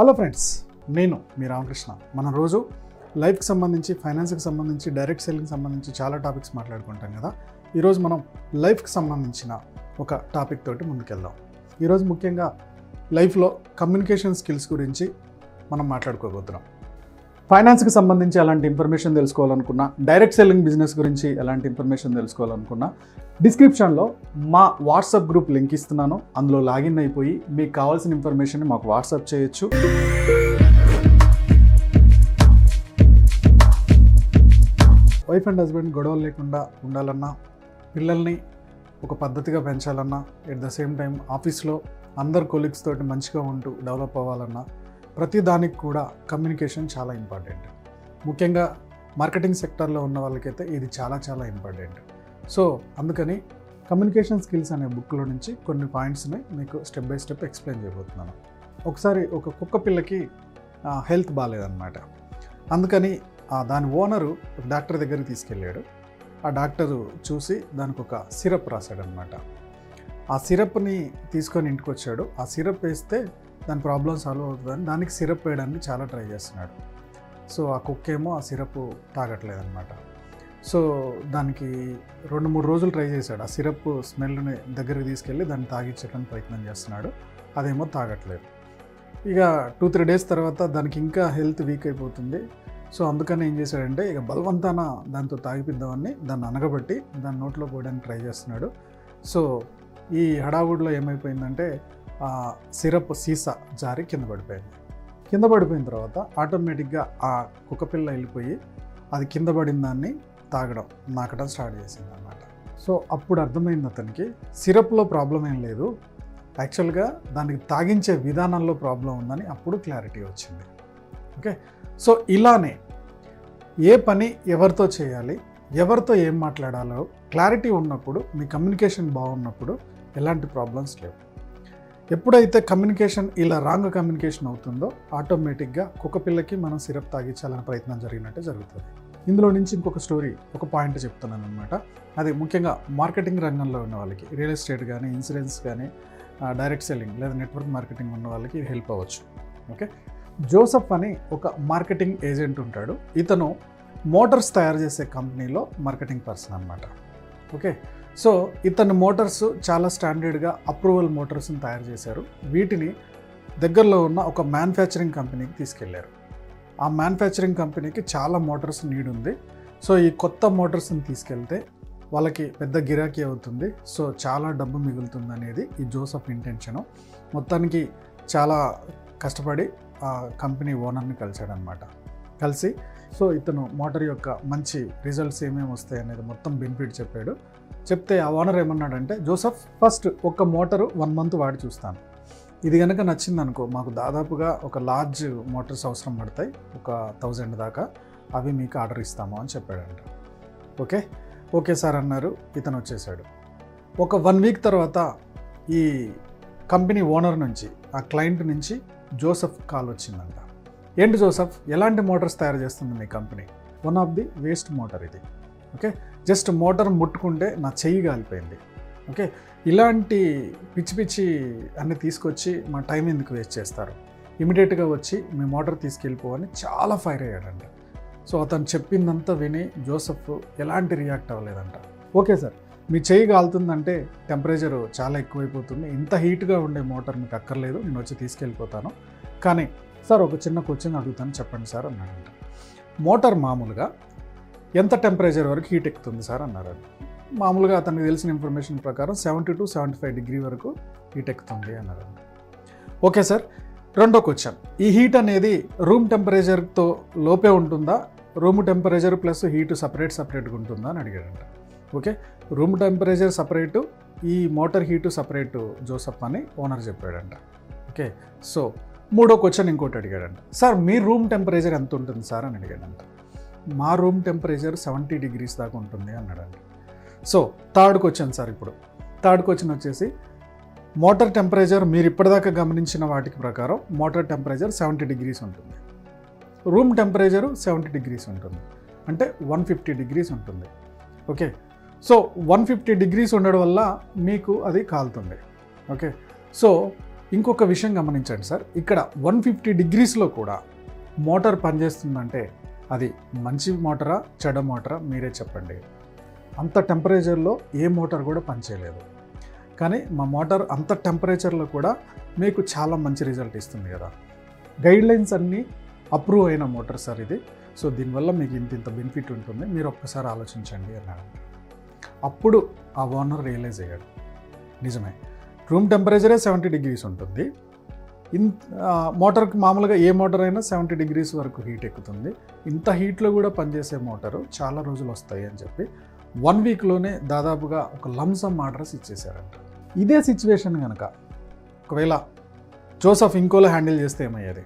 Hello friends, నేను మీ రామకృష్ణ. మనం రోజు లైఫ్కి సంబంధించి, ఫైనాన్స్కి సంబంధించి, డైరెక్ట్ సెల్లింగ్కి సంబంధించి చాలా టాపిక్స్ మాట్లాడుకుంటాం కదా. ఈరోజు మనం లైఫ్కి సంబంధించిన ఒక టాపిక్ తోటి ముందుకెళ్దాం. ఈరోజు ముఖ్యంగా లైఫ్లో కమ్యూనికేషన్ స్కిల్స్ గురించి మనం మాట్లాడుకోబోతున్నాం. ఫైనాన్స్కి సంబంధించి ఎలాంటి ఇన్ఫర్మేషన్ తెలుసుకోవాలనుకున్నా, డైరెక్ట్ సెల్లింగ్ బిజినెస్ గురించి ఎలాంటి ఇన్ఫర్మేషన్ తెలుసుకోవాలనుకున్నా, డిస్క్రిప్షన్లో మా వాట్సాప్ గ్రూప్ లింక్ ఇస్తున్నాను. అందులో లాగిన్ అయిపోయి మీకు కావాల్సిన ఇన్ఫర్మేషన్ మాకు వాట్సాప్ చేయొచ్చు. వైఫ్ అండ్ హస్బెండ్ గొడవలు లేకుండా ఉండాలన్నా, పిల్లల్ని ఒక పద్ధతిగా పెంచాలన్నా, ఎట్ ద సేమ్ టైం ఆఫీస్లో అందరు కొలీగ్స్ తోటి మంచిగా ఉంటూ డెవలప్ అవ్వాలన్నా, ప్రతి దానికి కూడా కమ్యూనికేషన్ చాలా ఇంపార్టెంట్. ముఖ్యంగా మార్కెటింగ్ సెక్టర్లో ఉన్న వాళ్ళకైతే ఇది చాలా చాలా ఇంపార్టెంట్. సో అందుకని కమ్యూనికేషన్ స్కిల్స్ అనే బుక్లో నుంచి కొన్ని పాయింట్స్ని మీకు స్టెప్ బై స్టెప్ ఎక్స్ప్లెయిన్ చేయబోతున్నాను. ఒకసారి ఒక కుక్క పిల్లకి హెల్త్ బాగాలేదన్నమాట. అందుకని దాని ఓనరు డాక్టర్ దగ్గరికి తీసుకెళ్ళాడు. ఆ డాక్టరు చూసి దానికి ఒక సిరప్ రాశాడనమాట. ఆ సిరప్ని తీసుకొని ఇంటికి వచ్చాడు. ఆ సిరప్ వేస్తే దాని ప్రాబ్లం సాల్వ్ అవుతుందని దానికి సిరప్ వేయడానికి చాలా ట్రై చేస్తున్నాడు. సో ఆ కుక్క ఏమో ఆ సిరప్ తాగట్లేదన్నమాట. సో దానికి 2-3 రోజులు ట్రై చేశాడు. ఆ సిరప్ స్మెల్ని దగ్గరికి తీసుకెళ్ళి దాన్ని తాగించడానికి ప్రయత్నం చేస్తున్నాడు. అదేమో తాగట్లేదు. ఇక 2-3 డేస్ తర్వాత దానికి ఇంకా హెల్త్ వీక్ అయిపోతుంది. సో అందుకని ఏం చేశాడంటే, ఇక బలవంతాన దాంతో తాగిపిద్దామని దాన్ని అనగబట్టి దాని నోట్లో పోయడానికి ట్రై చేస్తున్నాడు. సో ఈ హడావుడిలో ఏమైపోయిందంటే, ఆ సిరప్ సీసా జారి కింద పడిపోయింది. కింద పడిపోయిన తర్వాత ఆటోమేటిక్గా ఆ కుక్కపిల్ల వెళ్ళిపోయి అది కింద పడిన దాన్ని నాకడం స్టార్ట్ చేసింది అన్నమాట. సో అప్పుడు అర్థమైంది అతనికి, సిరప్లో ప్రాబ్లం ఏం లేదు, యాక్చువల్గా దానికి తాగించే విధానంలో ప్రాబ్లం ఉందని అప్పుడు క్లారిటీ వచ్చింది. ఓకే, సో ఇలానే ఏ పని ఎవరితో చేయాలి, ఎవరితో ఏం మాట్లాడాలో క్లారిటీ ఉన్నప్పుడు, మీ కమ్యూనికేషన్ బాగున్నప్పుడు ఎలాంటి ప్రాబ్లమ్స్ లేవు. ఎప్పుడైతే కమ్యూనికేషన్ ఇలా రాంగ్ కమ్యూనికేషన్ అవుతుందో ఆటోమేటిక్గా కుక్కపిల్లకి మనం సిరప్ తాగించాలనే ప్రయత్నం జరిగినట్టే జరుగుతుంది. ఇందులో నుంచి ఇంకొక స్టోరీ, ఒక పాయింట్ చెప్తున్నాను అనమాట. అది ముఖ్యంగా మార్కెటింగ్ రంగంలో ఉన్న వాళ్ళకి, రియల్ ఎస్టేట్ కానీ, ఇన్సూరెన్స్ కానీ, డైరెక్ట్ సెల్లింగ్ లేదా నెట్వర్క్ మార్కెటింగ్ ఉన్న వాళ్ళకి ఇది హెల్ప్ అవ్వచ్చు. ఓకే, జోసెఫ్ అని ఒక మార్కెటింగ్ ఏజెంట్ ఉంటాడు. ఇతను మోటార్స్ తయారు చేసే కంపెనీలో మార్కెటింగ్ పర్సన్ అనమాట. ఓకే, సో ఇతని మోటార్స్ చాలా స్టాండర్డ్గా అప్రూవల్ మోటార్స్ని తయారు చేశారు. వీటిని దగ్గరలో ఉన్న ఒక మ్యానుఫ్యాక్చరింగ్ కంపెనీకి తీసుకెళ్లారు. ఆ మ్యానుఫ్యాక్చరింగ్ కంపెనీకి చాలా మోటార్స్ నీడ్ ఉంది. సో ఈ కొత్త మోటార్స్ని తీసుకెళ్తే వాళ్ళకి పెద్ద గిరాకీ అవుతుంది, సో చాలా డబ్బు మిగులుతుంది అనేది ఈ జోసెఫ్ ఇంటెన్షను. మొత్తానికి చాలా కష్టపడి ఆ కంపెనీ ఓనర్ని కలిశాడనమాట. కలిసి సో ఇతను మోటార్ యొక్క మంచి రిజల్ట్స్ ఏమేమి వస్తాయి అనేది మొత్తం బెనిఫిట్ చెప్పాడు. చెప్తే ఆ ఓనర్ ఏమన్నాడంటే, జోసెఫ్ ఫస్ట్ ఒక మోటారు 1 మంత్ వాడి చూస్తాను, ఇది కనుక నచ్చింది అనుకో, మాకు దాదాపుగా ఒక లార్జ్ మోటార్స్ అవసరం పడతాయి, ఒక 1000 దాకా, అవి మీకు ఆర్డర్ ఇస్తాము అని చెప్పాడంట. ఓకే సార్ అన్నారు. ఇతను వచ్చేసాడు. ఒక 1 వీక్ తర్వాత ఈ కంపెనీ ఓనర్ నుంచి, ఆ క్లయింట్ నుంచి జోసెఫ్ కాల్ వచ్చిందంట. ఏంటి జోసెఫ్, ఎలాంటి మోటార్స్ తయారు చేస్తుంది మీ company? One of the waste motor ఇది. ఓకే, జస్ట్ మోటార్ ముట్టుకుంటే నా చెయ్యి కాలిపోయింది. ఓకే, ఇలాంటి పిచ్చి అన్ని తీసుకొచ్చి మా టైం ఎందుకు వేస్ట్ చేస్తారు, ఇమీడియట్గా వచ్చి మీ మోటార్ తీసుకెళ్ళిపోవని చాలా ఫైర్ అయ్యాడంట. సో అతను చెప్పిందంతా విని జోసెఫ్ ఎలాంటి రియాక్ట్ అవ్వలేదంట. ఓకే సార్, మీ చెయ్యి కాలుతుందంటే టెంపరేచర్ చాలా ఎక్కువైపోతుంది, ఇంత హీట్గా ఉండే మోటార్ మీకు అక్కర్లేదు, నేను వచ్చి తీసుకెళ్ళిపోతాను, కానీ సార్ ఒక చిన్న క్వశ్చన్ అడుగుతాను చెప్పండి సార్ అన్నాడంట. మోటార్ మామూలుగా ఎంత టెంపరేచర్ వరకు హీట్ ఎక్కుతుంది సార్ అన్నారు. మామూలుగా అతనికి తెలిసిన ఇన్ఫర్మేషన్ ప్రకారం 70 to 75 డిగ్రీ వరకు హీట్ ఎక్కుతుంది అన్నారు. ఓకే సార్, రెండో క్వశ్చన్, ఈ హీట్ అనేది రూమ్ టెంపరేచర్తో లోపే ఉంటుందా, రూమ్ టెంపరేచర్ ప్లస్ హీట్ సపరేట్గా ఉంటుందా అని అడిగాడంట. ఓకే, రూమ్ టెంపరేచర్ సపరేటు, ఈ మోటార్ హీటు సపరేటు జోసెఫ్ అని ఓనర్ చెప్పాడంట. ఓకే, సో మూడో క్వశ్చన్ ఇంకోటి అడిగాడంట. సార్ మీ రూమ్ టెంపరేచర్ ఎంత ఉంటుంది సార్ అని అడిగాడంట. మా రూమ్ టెంపరేచర్ 70 degrees దాకా ఉంటుంది అన్నాడంట. సో థర్డ్ క్వశ్చన్ సార్, ఇప్పుడు థర్డ్ క్వశ్చన్ వచ్చేసి, మోటార్ టెంపరేచర్ మీరు ఇప్పటిదాకా గమనించిన వాటికి ప్రకారం మోటార్ టెంపరేచర్ 70 degrees ఉంటుంది, రూమ్ టెంపరేచరు 70 degrees ఉంటుంది, అంటే 150 degrees ఉంటుంది. ఓకే, సో 150 degrees ఉండడం వల్ల మీకు అది కాలుతుంది. ఓకే, సో ఇంకొక విషయం గమనించండి సార్, ఇక్కడ 150 డిగ్రీస్లో కూడా మోటార్ పనిచేస్తుందంటే అది మంచి మోటారా చెడ్డ మోటారా మీరే చెప్పండి. అంత టెంపరేచర్లో ఏ మోటార్ కూడా పనిచేయలేదు, కానీ మా మోటార్ అంత టెంపరేచర్లో కూడా మీకు చాలా మంచి రిజల్ట్ ఇస్తుంది కదా. గైడ్లైన్స్ అన్నీ అప్రూవ్ అయిన మోటార్ సార్ ఇది. సో దీనివల్ల మీకు ఇంత బెనిఫిట్ ఉంటుంది, మీరు ఒక్కసారి ఆలోచించండి అన్నాడు. అప్పుడు ఆ ఓనర్ రియలైజ్ అయ్యాడు, నిజమే రూమ్ టెంపరేచరే 70 డిగ్రీస్ ఉంటుంది, మోటార్కి మామూలుగా ఏ మోటార్ అయినా 70 డిగ్రీస్ వరకు హీట్ ఎక్కుతుంది, ఇంత హీట్లో కూడా పనిచేసే మోటారు చాలా రోజులు వస్తాయి అని చెప్పి 1 వీక్లోనే దాదాపుగా ఒక లంసమ్ ఆర్డర్స్ ఇచ్చేసారంట. ఇదే సిచ్యువేషన్ కనుక ఒకవేళ జోసఫ్ ఇంకోలో హ్యాండిల్ చేస్తే ఏమయ్యేది?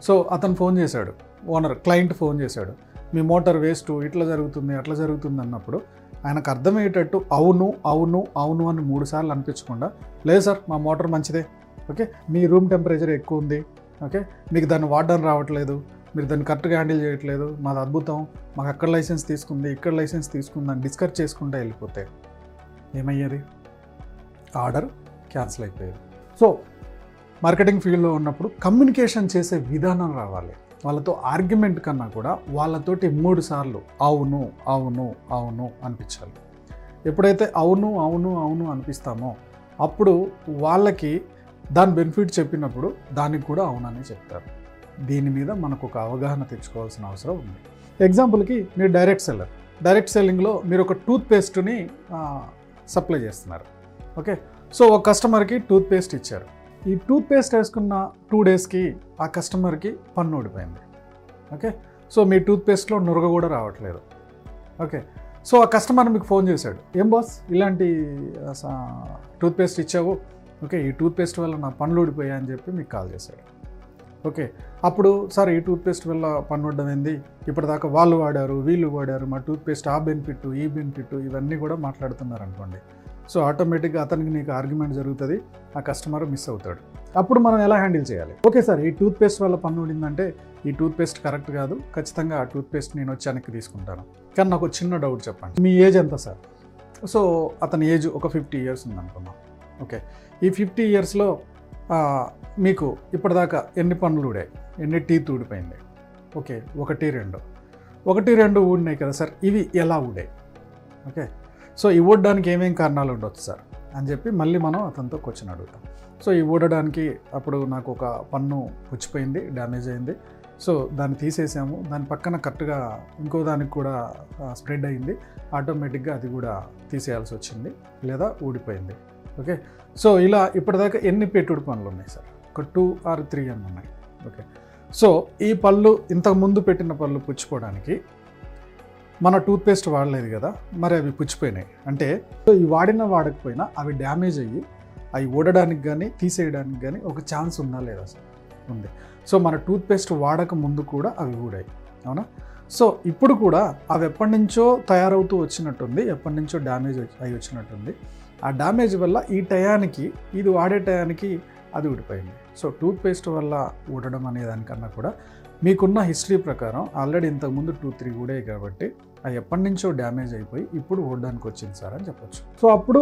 సో అతను ఫోన్ చేశాడు, ఓనర్ క్లయింట్ ఫోన్ చేశాడు, మీ మోటార్ వేస్ట్, ఇట్లా జరుగుతుంది అట్లా జరుగుతుంది అన్నప్పుడు ఆయనకు అర్థమయ్యేటట్టు అవును అవును అవును అని 3 సార్లు అనిపించకుండా, లేదు సార్ మా మోటార్ మంచిదే, ఓకే మీ రూమ్ టెంపరేచర్ ఎక్కువ ఉంది, ఓకే మీకు దాన్ని వాడడం రావట్లేదు, మీరు దాన్ని కరెక్ట్గా హ్యాండిల్ చేయట్లేదు, మాది అద్భుతం, మాకు అక్కడ లైసెన్స్ తీసుకుంది ఇక్కడ లైసెన్స్ తీసుకుందని డిస్కస్ చేసుకుంటూ వెళ్ళిపోతే ఏమయ్యేది? ఆర్డర్ క్యాన్సిల్ అయిపోయేది. సో మార్కెటింగ్ ఫీల్డ్లో ఉన్నప్పుడు కమ్యూనికేషన్ చేసే విధానం రావాలి. వాళ్ళతో ఆర్గ్యుమెంట్ కన్నా కూడా వాళ్ళతోటి 3 సార్లు అవును అవును అవును అనిపించాలి. ఎప్పుడైతే అవును అవును అవును అనిపిస్తామో అప్పుడు వాళ్ళకి దాని బెనిఫిట్ చెప్పినప్పుడు దానికి కూడా అవునని చెప్తారు. దీని మీద మనకు ఒక అవగాహన తెచ్చుకోవాల్సిన అవసరం ఉంది. ఎగ్జాంపుల్కి మీరు డైరెక్ట్ సెల్లింగ్లో మీరు ఒక టూత్పేస్ట్ని సప్లై చేస్తున్నారు, ఓకే. సో ఒక కస్టమర్కి టూత్పేస్ట్ ఇచ్చారు, ఈ టూత్పేస్ట్ వేసుకున్న 2 డేస్కి ఆ కస్టమర్కి పన్ను ఊడిపోయింది, ఓకే. సో మీ టూత్పేస్ట్లో నురగ కూడా రావట్లేదు, ఓకే. సో ఆ కస్టమర్ మీకు ఫోన్ చేశాడు, ఏం బాస్ ఇలాంటి టూత్పేస్ట్ ఇచ్చావు, ఓకే ఈ టూత్పేస్ట్ వల్ల నా పన్నులు ఊడిపోయాయి అని చెప్పి మీకు కాల్ చేశాడు, ఓకే. అప్పుడు సార్ ఈ టూత్పేస్ట్ వల్ల పన్ను ఊడడం ఏంది, ఇప్పటిదాకా వాళ్ళు వాడారు వీళ్ళు వాడారు, మా టూత్పేస్ట్ ఆ బెనిఫిట్ ఈ బెనిఫిట్ ఇవన్నీ కూడా మాట్లాడుతున్నారు అనుకోండి. సో ఆటోమేటిక్గా అతనికి నీకు ఆర్గ్యుమెంట్ జరుగుతుంది, ఆ కస్టమర్ మిస్ అవుతాడు. అప్పుడు మనం ఎలా హ్యాండిల్ చేయాలి? ఓకే సార్ ఈ టూత్పేస్ట్ వల్ల పన్ను ఊడిందంటే ఈ టూత్పేస్ట్ కరెక్ట్ కాదు, ఖచ్చితంగా ఆ టూత్పేస్ట్ నేను వచ్చి వెనక్కి తీసుకుంటాను, కానీ నాకు ఒక చిన్న డౌట్ చెప్పండి, మీ ఏజ్ ఎంత సార్? సో అతని ఏజ్ ఒక 50 ఇయర్స్ ఉందనుకున్నాం, ఓకే. ఈ 50 ఇయర్స్లో మీకు ఇప్పటిదాకా ఎన్ని పన్నులు ఊడాయి, ఎన్ని టీత్ ఊడిపోయింది, ఓకే 1 2 ఊడినాయి కదా సార్, ఇవి ఎలా ఊడాయి, ఓకే. సో ఈ ఊడడానికి ఏమేం కారణాలు ఉండొచ్చు సార్ అని చెప్పి మళ్ళీ మనం అతనితో క్వశ్చన్ అడుగుతాం. సో ఈ ఊడడానికి అప్పుడు నాకు ఒక పన్ను పుచ్చిపోయింది, డ్యామేజ్ అయింది, సో దాన్ని తీసేసాము, దాని పక్కన కరెక్ట్గా ఇంకో దానికి కూడా స్ప్రెడ్ అయింది, ఆటోమేటిక్గా అది కూడా తీసేయాల్సి వచ్చింది లేదా ఊడిపోయింది, ఓకే. సో ఇలా ఇప్పటిదాకా ఎన్ని పెట్టుడు పనులు ఉన్నాయి సార్? ఒక 2 or 3 అని ఉన్నాయి, ఓకే. సో ఈ పళ్ళు ఇంతకుముందు పెట్టిన పళ్ళు పుచ్చిపోవడానికి మన టూత్పేస్ట్ వాడలేదు కదా, మరి అవి పుచ్చిపోయినాయి అంటే ఈ వాడకపోయినా అవి డ్యామేజ్ అయ్యి అవి ఊడడానికి కానీ తీసేయడానికి కానీ ఒక ఛాన్స్ ఉందా లేదా సార్? ఉంది. సో మన టూత్పేస్ట్ వాడక ముందు కూడా అవి ఊడాయి, అవునా? సో ఇప్పుడు కూడా అవి ఎప్పటి నుంచో తయారవుతూ వచ్చినట్టుంది, ఎప్పటి నుంచో డ్యామేజ్ అయి వచ్చినట్టుంది. ఆ డ్యామేజ్ వల్ల ఈ టయానికి ఇది వాడే టయానికి అది ఊడిపోయింది. సో టూత్పేస్ట్ వల్ల ఊడడం అనే దానికన్నా కూడా మీకున్న హిస్టరీ ప్రకారం ఆల్రెడీ ఇంతకుముందు 2-3 ఊడాయి కాబట్టి అది ఎప్పటి నుంచో డ్యామేజ్ అయిపోయి ఇప్పుడు ఊడడానికి వచ్చింది సార్ అని చెప్పొచ్చు. సో అప్పుడు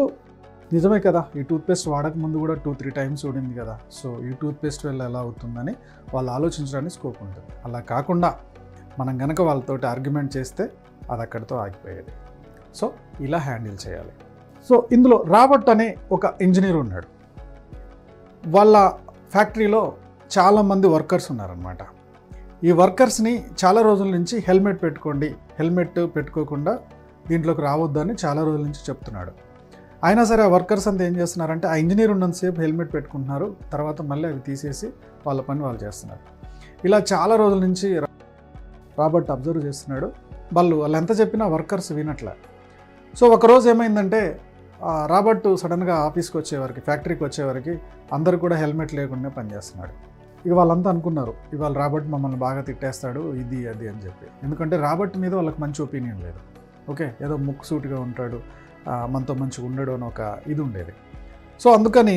నిజమే కదా, ఈ టూత్పేస్ట్ వాడక ముందు కూడా 2-3 టైమ్స్ ఊడింది కదా, సో ఈ టూత్పేస్ట్ వల్ల ఎలా అవుతుందని వాళ్ళు ఆలోచించడానికి స్కోప్ ఉంటుంది. అలా కాకుండా మనం కనుక వాళ్ళతోటి ఆర్గ్యుమెంట్ చేస్తే అది అక్కడితో ఆగిపోయేది. సో ఇలా హ్యాండిల్ చేయాలి. సో ఇందులో రాబర్ట్ అనే ఒక ఇంజనీర్ ఉన్నాడు, వాళ్ళ ఫ్యాక్టరీలో చాలామంది వర్కర్స్ ఉన్నారనమాట. ఈ వర్కర్స్ని చాలా రోజుల నుంచి హెల్మెట్ పెట్టుకోండి, హెల్మెట్ పెట్టుకోకుండా దీంట్లోకి రావద్దని చాలా రోజుల నుంచి చెప్తున్నాడు. అయినా సరే ఆ వర్కర్స్ అంతా ఏం చేస్తున్నారంటే ఆ ఇంజనీర్ ఉన్నంతసేపు హెల్మెట్ పెట్టుకుంటున్నారు, తర్వాత మళ్ళీ అవి తీసేసి వాళ్ళ పని వాళ్ళు చేస్తున్నారు. ఇలా చాలా రోజుల నుంచి రాబర్ట్ అబ్జర్వ్ చేస్తున్నాడు. వాళ్ళు ఎంత చెప్పినా వర్కర్స్ వినట్లే. సో ఒకరోజు ఏమైందంటే రాబర్ట్ సడన్గా ఆఫీస్కి వచ్చేవారికి, ఫ్యాక్టరీకి వచ్చేవారికి అందరూ కూడా హెల్మెట్ లేకుండా పనిచేస్తున్నాడు. ఇక వాళ్ళంతా అనుకున్నారు ఇవాళ రాబర్ట్ మమ్మల్ని బాగా తిట్టేస్తాడు ఇది అది అని చెప్పి, ఎందుకంటే రాబర్ట్ మీద వాళ్ళకి మంచి ఒపీనియన్ లేదు, ఓకే. ఏదో ముక్కుసూటిగా ఉంటాడు, మనతో మంచిగా ఉండడు అని ఒక ఇది ఉండేది. సో అందుకని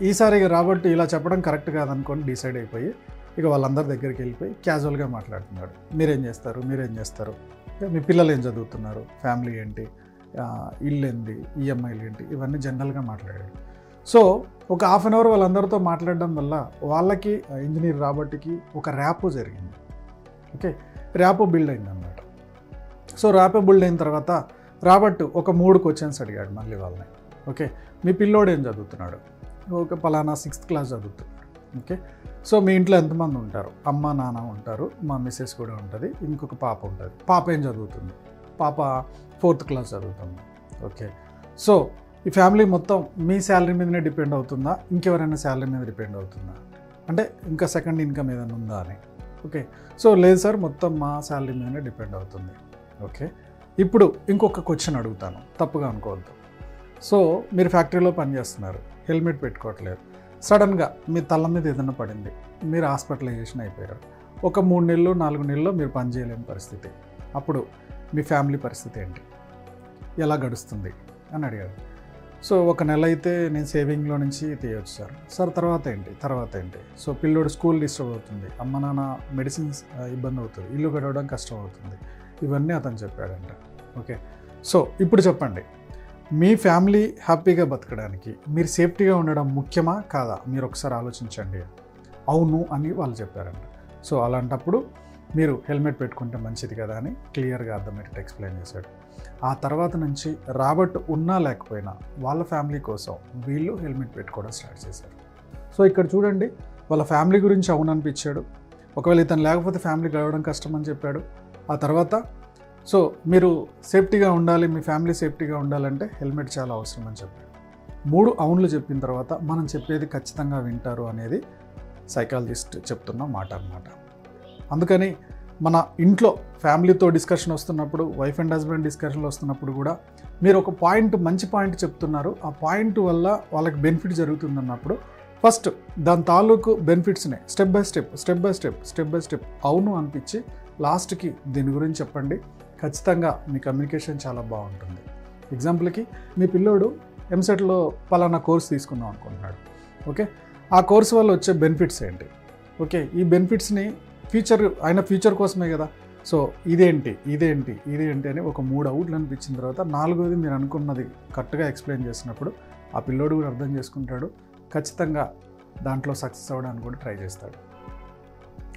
ఈసారి రాబర్ట్ ఇలా చెప్పడం కరెక్ట్ కాదనుకొని డిసైడ్ అయిపోయి ఇక వాళ్ళందరి దగ్గరికి వెళ్ళిపోయి క్యాజువల్గా మాట్లాడుతున్నాడు. మీరేం చేస్తారు, మీ పిల్లలు ఏం చదువుతున్నారు, ఫ్యామిలీ ఏంటి, ఇల్లు ఏంటి, ఈఎంఐలు ఏంటి, ఇవన్నీ జనరల్గా మాట్లాడాడు. సో ఒక హాఫ్ అన్ అవర్ వాళ్ళందరితో మాట్లాడడం వల్ల వాళ్ళకి ఇంజనీర్ రాబర్ట్కి ఒక ర్యాపో జరిగింది. ఓకే, ర్యాపో బిల్డ్ అయింది అన్నమాట. సో ర్యాపో బిల్డ్ అయిన తర్వాత రాబర్ట్ ఒక 3 క్వశ్చన్స్ అడిగాడు మళ్ళీ వాళ్ళని. ఓకే, మీ పిల్లోడు ఏం చదువుతున్నాడు? ఒక పలానా 6th క్లాస్ చదువుతున్నాడు. ఓకే, సో మీ ఇంట్లో ఎంతమంది ఉంటారు? అమ్మ నాన్న ఉంటారు, మా మిస్సెస్ కూడా ఉంటుంది, ఇంకొక పాప ఉంటుంది. పాప ఏం చదువుతుంది? పాప 4th క్లాస్ చదువుతుంది. ఓకే, సో ఈ ఫ్యామిలీ మొత్తం మీ శాలరీ మీదనే డిపెండ్ అవుతుందా, ఇంకెవరైనా శాలరీ మీద డిపెండ్ అవుతుందా, అంటే ఇంకా సెకండ్ ఇన్కమ్ ఏదైనా ఉందా అని. ఓకే, సో లేదు సార్, మొత్తం మా శాలరీ మీదనే డిపెండ్ అవుతుంది. ఓకే, ఇప్పుడు ఇంకొక క్వశ్చన్ అడుగుతాను, తప్పుగా అనుకోవద్దు. సో మీరు ఫ్యాక్టరీలో పనిచేస్తున్నారు, హెల్మెట్ పెట్టుకోవట్లేదు, సడన్గా మీ తల మీద ఏదైనా పడింది, మీరు హాస్పిటలైజేషన్ అయిపోయారు. ఒక 3 నెలలు 4 నెలల్లో మీరు పని చేయలేని పరిస్థితి. అప్పుడు మీ ఫ్యామిలీ పరిస్థితి ఏంటి, ఎలా గడుస్తుంది అని అడిగారు. సో 1 నెల అయితే నేను సేవింగ్లో నుంచి తీయవచ్చు సార్ తర్వాత ఏంటి? సో పిల్లోడు స్కూల్ డిస్టర్బ్ అవుతుంది, అమ్మ నాన్న మెడిసిన్స్ ఇబ్బంది అవుతుంది, ఇల్లు గడవడం కష్టం అవుతుంది, ఇవన్నీ అతను చెప్పాడంట. ఓకే, సో ఇప్పుడు చెప్పండి, మీ ఫ్యామిలీ హ్యాపీగా బతకడానికి మీరు సేఫ్టీగా ఉండడం ముఖ్యమా కాదా? మీరు ఒకసారి ఆలోచించండి. అవును అని వాళ్ళు చెప్పారంట. సో అలాంటప్పుడు మీరు హెల్మెట్ పెట్టుకుంటే మంచిది కదా అని క్లియర్గా అర్థమయ్యేటట్టు ఎక్స్ప్లెయిన్ చేశాడు. ఆ తర్వాత నుంచి రాబర్ట్ ఉన్నా లేకపోయినా వాళ్ళ ఫ్యామిలీ కోసం వీళ్ళు హెల్మెట్ పెట్టుకోవడం స్టార్ట్ చేశారు. సో ఇక్కడ చూడండి, వాళ్ళ ఫ్యామిలీ గురించి అవును అనిపించాడు. ఒకవేళ ఇతను లేకపోతే ఫ్యామిలీ గడవడం కష్టం అని చెప్పాడు. ఆ తర్వాత సో మీరు సేఫ్టీగా ఉండాలి, మీ ఫ్యామిలీ సేఫ్టీగా ఉండాలంటే హెల్మెట్ చాలా అవసరం అని చెప్పాడు. 3 అవునులు చెప్పిన తర్వాత మనం చెప్పేది ఖచ్చితంగా వింటారు అనేది సైకాలజిస్ట్ చెప్తున్న మాట అన్నమాట. అందుకని మన ఇంట్లో ఫ్యామిలీతో డిస్కషన్ వస్తున్నప్పుడు, వైఫ్ అండ్ హస్బెండ్ డిస్కషన్లు వస్తున్నప్పుడు కూడా మీరు ఒక మంచి పాయింట్ చెప్తున్నారు, ఆ పాయింట్ వల్ల వాళ్ళకి బెనిఫిట్ జరుగుతుందన్నప్పుడు ఫస్ట్ దాని తాలూకు బెనిఫిట్స్ని స్టెప్ బై స్టెప్ అవును అనిపించి లాస్ట్కి దీని గురించి చెప్పండి. ఖచ్చితంగా మీ కమ్యూనికేషన్ చాలా బాగుంటుంది. ఎగ్జాంపుల్కి మీ పిల్లోడు ఎంసెట్లో పలానా కోర్స్ తీసుకుందాం అనుకుంటున్నాడు. ఓకే, ఆ కోర్స్ వల్ల వచ్చే బెనిఫిట్స్ ఏంటి? ఓకే, ఈ బెనిఫిట్స్ని ఫ్యూచర్ కోసమే కదా. సో ఇదేంటి అని ఒక 3 అవుట్లు అనిపించిన తర్వాత 4వది మీరు అనుకున్నది కరెక్ట్గా ఎక్స్ప్లెయిన్ చేసినప్పుడు ఆ పిల్లోడు కూడా అర్థం చేసుకుంటాడు. ఖచ్చితంగా దాంట్లో సక్సెస్ అవ్వడానికి కూడా ట్రై చేస్తాడు.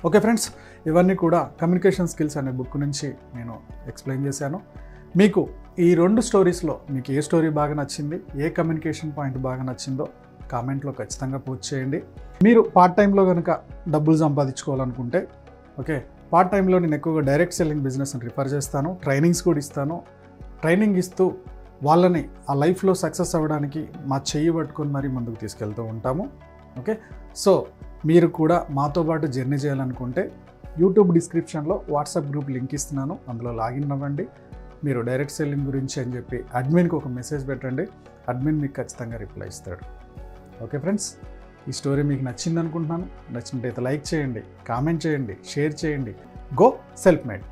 ఓకే ఫ్రెండ్స్, ఇవన్నీ కూడా కమ్యూనికేషన్ స్కిల్స్ అనే బుక్ నుంచి నేను ఎక్స్ప్లెయిన్ చేశాను. మీకు ఈ 2 స్టోరీస్లో మీకు ఏ స్టోరీ బాగా నచ్చింది, ఏ కమ్యూనికేషన్ పాయింట్ బాగా నచ్చిందో కామెంట్లో ఖచ్చితంగా పోస్ట్ చేయండి. మీరు పార్ట్ టైంలో కనుక డబ్బులు సంపాదించుకోవాలనుకుంటే ఓకే, పార్ట్ టైంలో నేను ఎక్కువగా డైరెక్ట్ సెల్లింగ్ బిజినెస్ని రిఫర్ చేస్తాను, ట్రైనింగ్స్ కూడా ఇస్తాను. ట్రైనింగ్ ఇస్తూ వాళ్ళని ఆ లైఫ్లో సక్సెస్ అవ్వడానికి మా చెయ్యి పట్టుకొని మరీ ముందుకు తీసుకెళ్తూ ఉంటాము. ఓకే, సో మీరు కూడా మాతో పాటు జర్నీ చేయాలనుకుంటే యూట్యూబ్ డిస్క్రిప్షన్లో వాట్సాప్ గ్రూప్ లింక్ ఇస్తున్నాను, అందులో లాగిన్ అవ్వండి. మీరు డైరెక్ట్ సెల్లింగ్ గురించి అని చెప్పి అడ్మిన్కి ఒక మెసేజ్ పెట్టండి, అడ్మిన్ మీకు ఖచ్చితంగా రిప్లై ఇస్తాడు. ఓకే ఫ్రెండ్స్, ఈ స్టోరీ మీకు నచ్చింది అనుకుంటున్నాను. నచ్చినట్టయితే లైక్ చేయండి, కామెంట్ చేయండి, షేర్ చేయండి. Go self made.